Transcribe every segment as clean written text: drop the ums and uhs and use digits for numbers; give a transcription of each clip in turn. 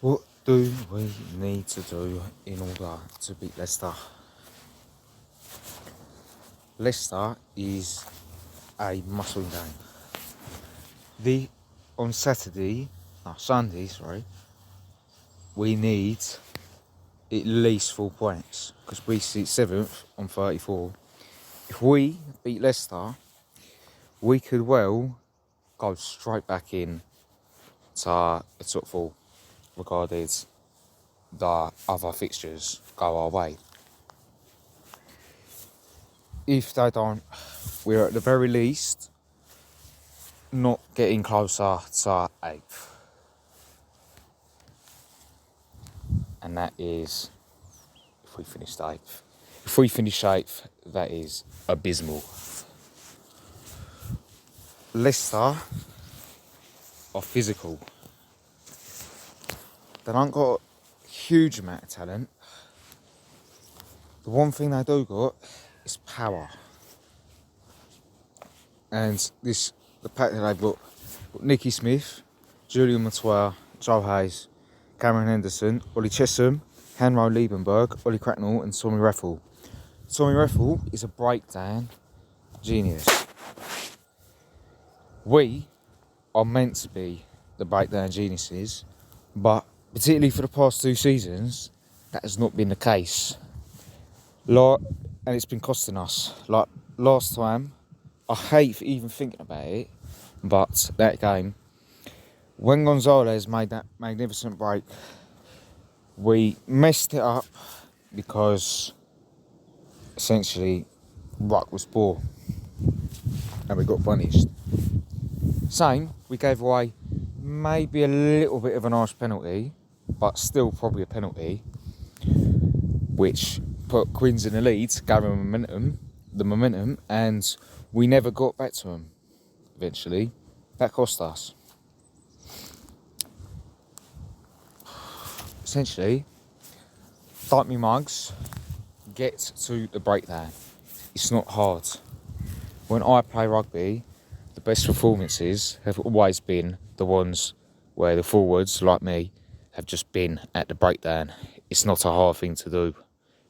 What do we need to do in order to beat Leicester? Leicester is a must-win game. On Sunday, we need at least 4 points because we sit 7th on 34. If we beat Leicester, we could well go straight back in to the top 4, regarded the other fixtures go our way. If they don't, we're at the very least not getting closer to 8th. And that is if we finish 8th. If we finish 8th, that is abysmal. Leicester are physical. They don't got a huge amount of talent. The one thing they do got is power. And the pack that they've got Nicky Smith, Julian Matoir, Joe Hayes, Cameron Henderson, Ollie Chesham, Hanro Liebenberg, Ollie Cracknell and Tommy Raffle. Tommy Raffle is a breakdown genius. We are meant to be the breakdown geniuses, but particularly for the past 2 seasons, that has not been the case. And it's been costing us. Like last time, I hate even thinking about it, but that game, when Gonzalez made that magnificent break, we messed it up because essentially Ruck was poor and we got punished. Same, we gave away maybe a little bit of a nice penalty, but still probably a penalty, which put Quins in the lead, gave them the momentum, and we never got back to them eventually. That cost us. Essentially, like me mugs, get to the breakdown. It's not hard. When I play rugby, the best performances have always been the ones where the forwards, like me, have just been at the breakdown. It's not a hard thing to do.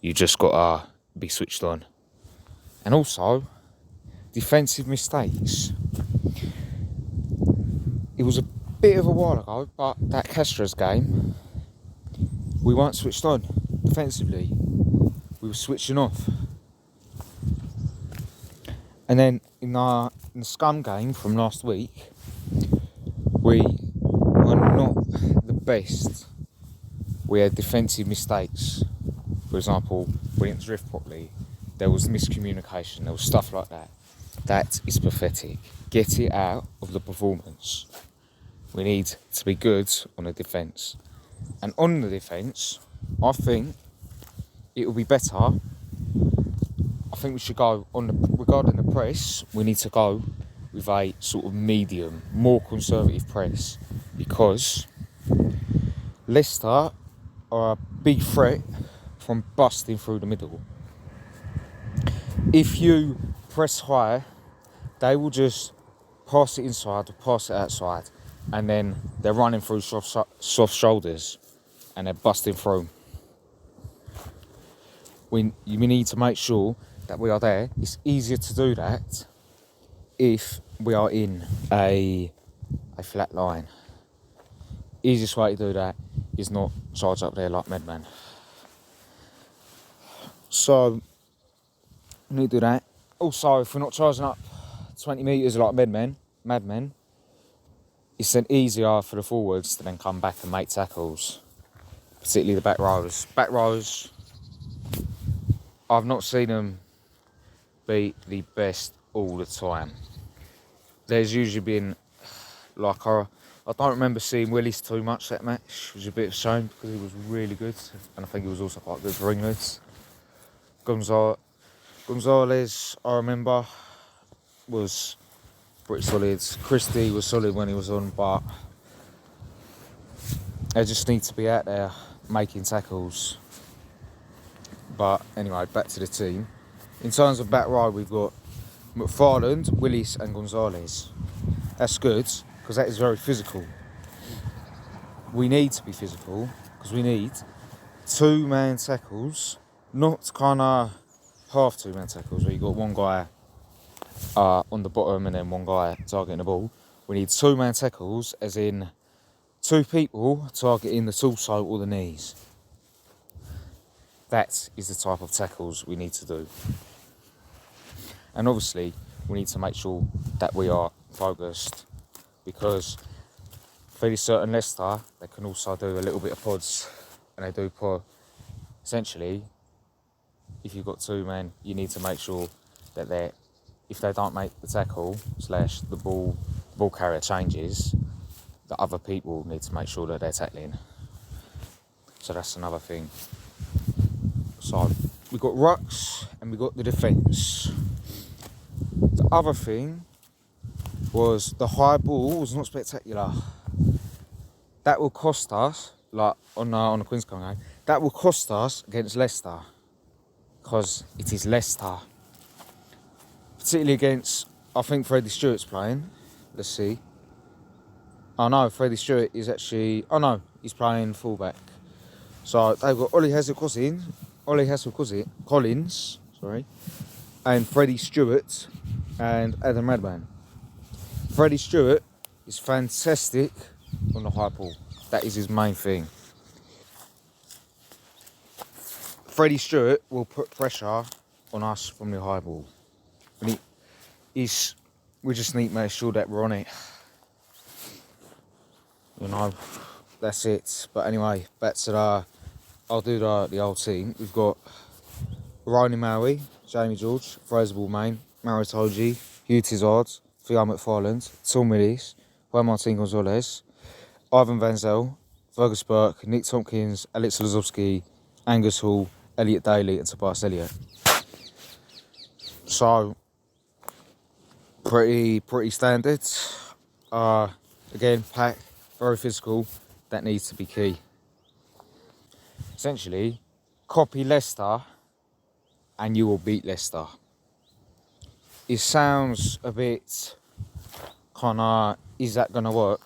You just got to be switched on. And also, defensive mistakes. It was a bit of a while ago, but that Castro's game, we weren't switched on defensively. We were switching off. And then in the Scum game from last week, we were not the best. We had defensive mistakes. For example, we didn't drift properly. There was miscommunication. There was stuff like that. That is pathetic. Get it out of the performance. We need to be good on the defence. And on the defence, I think it will be better. I think we should go regarding the press, we need to go with a sort of medium, more conservative press, because Leicester are a big threat from busting through the middle. If you press high, they will just pass it inside or pass it outside, and then they're running through soft shoulders and they're busting through. We need to make sure that we are there. It's easier to do that if we are in a flat line. Easiest way to do that is not charge up there like madman. So we need to do that. Also, if we're not charging up 20 metres like madmen, it's then easier for the forwards to then come back and make tackles, particularly the back rows. Back rows, I've not seen them be the best all the time. There's usually been, I don't remember seeing Willis too much that match, which was a bit of a shame because he was really good, and I think he was also quite good for England. Gonzalez, I remember, was pretty solid. Christie was solid when he was on, but they just need to be out there making tackles. But anyway, back to the team. In terms of back row, we've got McFarland, Willis and Gonzalez. That's good, because that is very physical. we need to be physical because we need 2-man tackles, not kind of half 2-man tackles where you got one guy on the bottom and then one guy targeting the ball. We need 2-man tackles, as in 2 people targeting the torso or the knees. That is the type of tackles we need to do. And obviously, we need to make sure that we are focused, because fairly certain Leicester, they can also do a little bit of pods, and they do pod. Essentially, if you've got 2 men, you need to make sure that if they don't make the tackle / the ball carrier changes, the other people need to make sure that they're tackling. So that's another thing. So we've got rucks and we've got the defence. The other thing was the high ball was not spectacular. That will cost us, like on the Queen's game, that will cost us against Leicester, because it is Leicester. Particularly against, I think Freddie Stewart's playing. Let's see. Oh no, Freddie Stewart is actually, oh no, he's playing fullback. So they've got Ollie Collins, and Freddie Stewart and Adam Radman. Freddie Stewart is fantastic on the high ball. That is his main thing. Freddie Stewart will put pressure on us from the high ball. And we just need to make sure that we're on it. You know, that's it. But anyway, back to I'll do the old team. We've got Ronnie Maui, Jamie George, Fraser Ballmain, Mario Toji, Hugh Tizard, Theo McFarland, Tom Willis, Juan Martin Gonzalez, Ivan Van Zel, Fergus Burke, Nick Tompkins, Alex Lazowski, Angus Hall, Elliot Daly and Tobias Elliott. So, pretty standard. Again, pack, very physical. That needs to be key. Essentially, copy Leicester and you will beat Leicester. It sounds a bit is that going to work?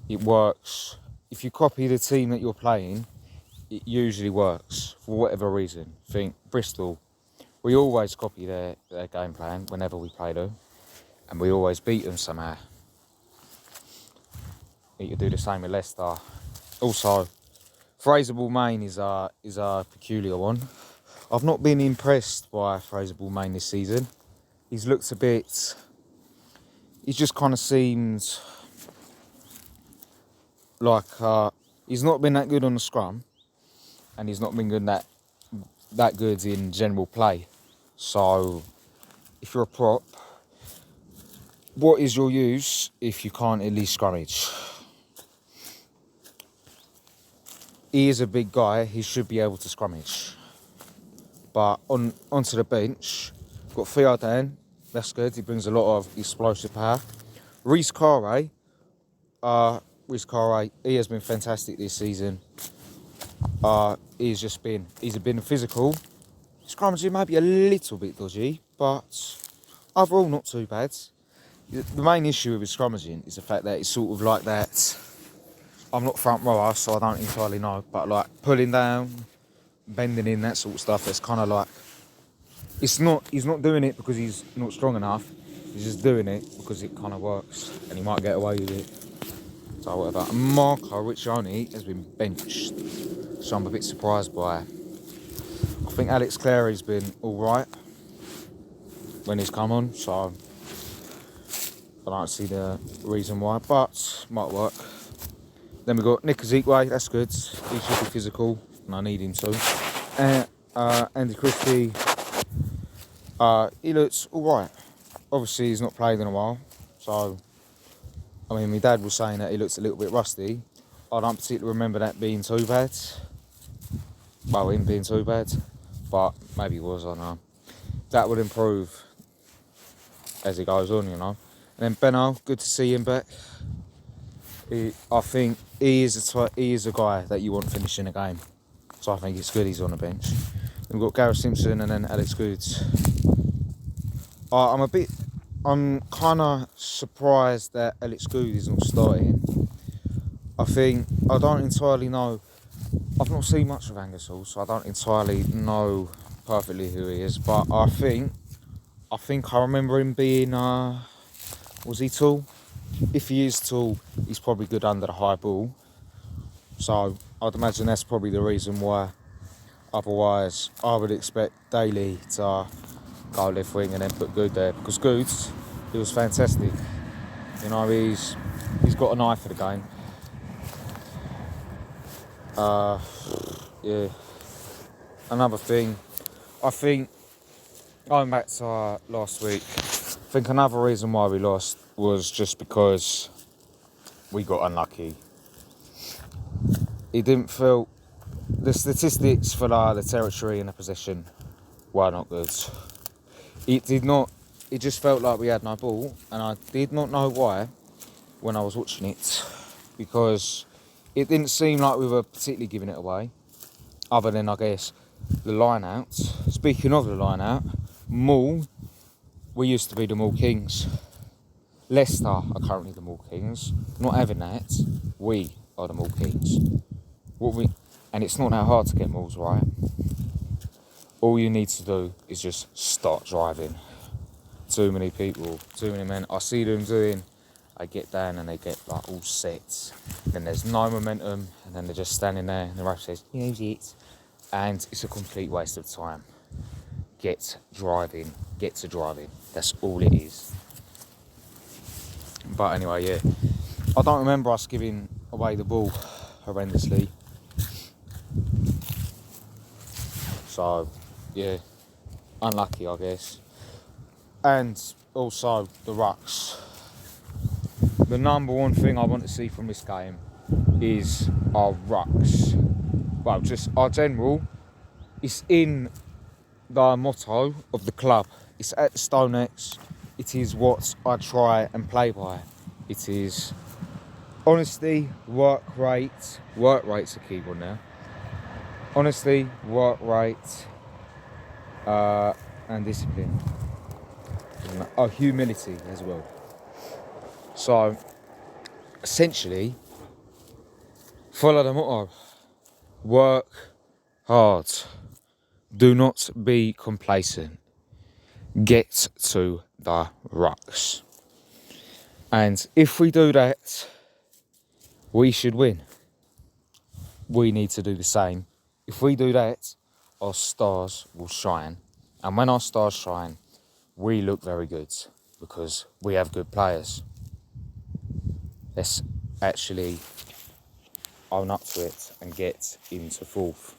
It works. If you copy the team that you're playing, it usually works for whatever reason. Think Bristol. We always copy their game plan whenever we play them, and we always beat them somehow. You could do the same with Leicester. Also, Fraser Ballmain is a peculiar one. I've not been impressed by Fraser Ballmain this season. He's looked a bit. He's just kind of seemed like he's not been that good on the scrum, and he's not been good that good in general play. So, if you're a prop, what is your use if you can't at least scrummage? He is a big guy. He should be able to scrummage. But onto the bench, got Theodan. That's good. He brings a lot of explosive power. Reece Carre, he has been fantastic this season. He's been physical. Scrummaging might be a little bit dodgy, but overall not too bad. The main issue with his scrummaging is the fact that it's sort of like that. I'm not front rower, so I don't entirely know, but like pulling down, bending in, that sort of stuff. It's kind of like he's not doing it because he's not strong enough. He's just doing it because it kind of works, and he might get away with it. So whatever. And Marco Riccioni has been benched, so I'm a bit surprised by it. I think Alex Clary's been all right when he's come on, so I don't see the reason why, but might work. Then we've got Nick Ezekwe, that's good. He should be physical, and I need him to. Andy Christie, he looks alright. Obviously, he's not played in a while, so, I mean, my dad was saying that he looks a little bit rusty. I don't particularly remember that being too bad. Well, him being too bad, but maybe he was, I don't know. That would improve as it goes on, you know. And then Benno, good to see him back. I think he is a guy that you want finishing a game. So I think it's good he's on the bench. Then we've got Gareth Simpson and then Alex Goods. I'm kind of surprised that Alex Goods is not starting. I think, I don't entirely know, I've not seen much of Angersall, so I don't entirely know perfectly who he is, but I think I remember him being, was he tall? If he is tall, he's probably good under the high ball. So I'd imagine that's probably the reason why. Otherwise, I would expect Daly to go left wing and then put Good there, because Goods, he was fantastic. You know, he's got an eye for the game. Yeah. Another thing, I think, going back to last week, I think another reason why we lost was just because we got unlucky. It didn't feel, the statistics for the territory and the possession were not good. It just felt like we had no ball, and I did not know why when I was watching it, because it didn't seem like we were particularly giving it away, other than, I guess, the line out. Speaking of the line out, Mull, we used to be the Mull Kings. Leicester are currently the Mull Kings. Not having that, we are the Mull Kings. And it's not that hard to get Mulls right. All you need to do is just start driving. Too many people, too many men. I see them doing, I get down and they get like all set. Then there's no momentum, and then they're just standing there and the ref says, use it. And it's a complete waste of time. Get driving, get to driving. That's all it is. But anyway, yeah. I don't remember us giving away the ball horrendously. So, yeah, unlucky, I guess. And also the rucks. The number one thing I want to see from this game is our rucks. Well, just our general. It's in the motto of the club. It's at the Stonex. It is what I try and play by. It is honesty, work rate. Work rate's a key one now. Honesty, work rate, and discipline. Humility as well. So, essentially, follow the motto. Work hard. Do not be complacent. Get to the rucks. And if we do that, we should win. We need to do the same. If we do that, our stars will shine. And when our stars shine, we look very good because we have good players. Let's actually own up to it and get into fourth.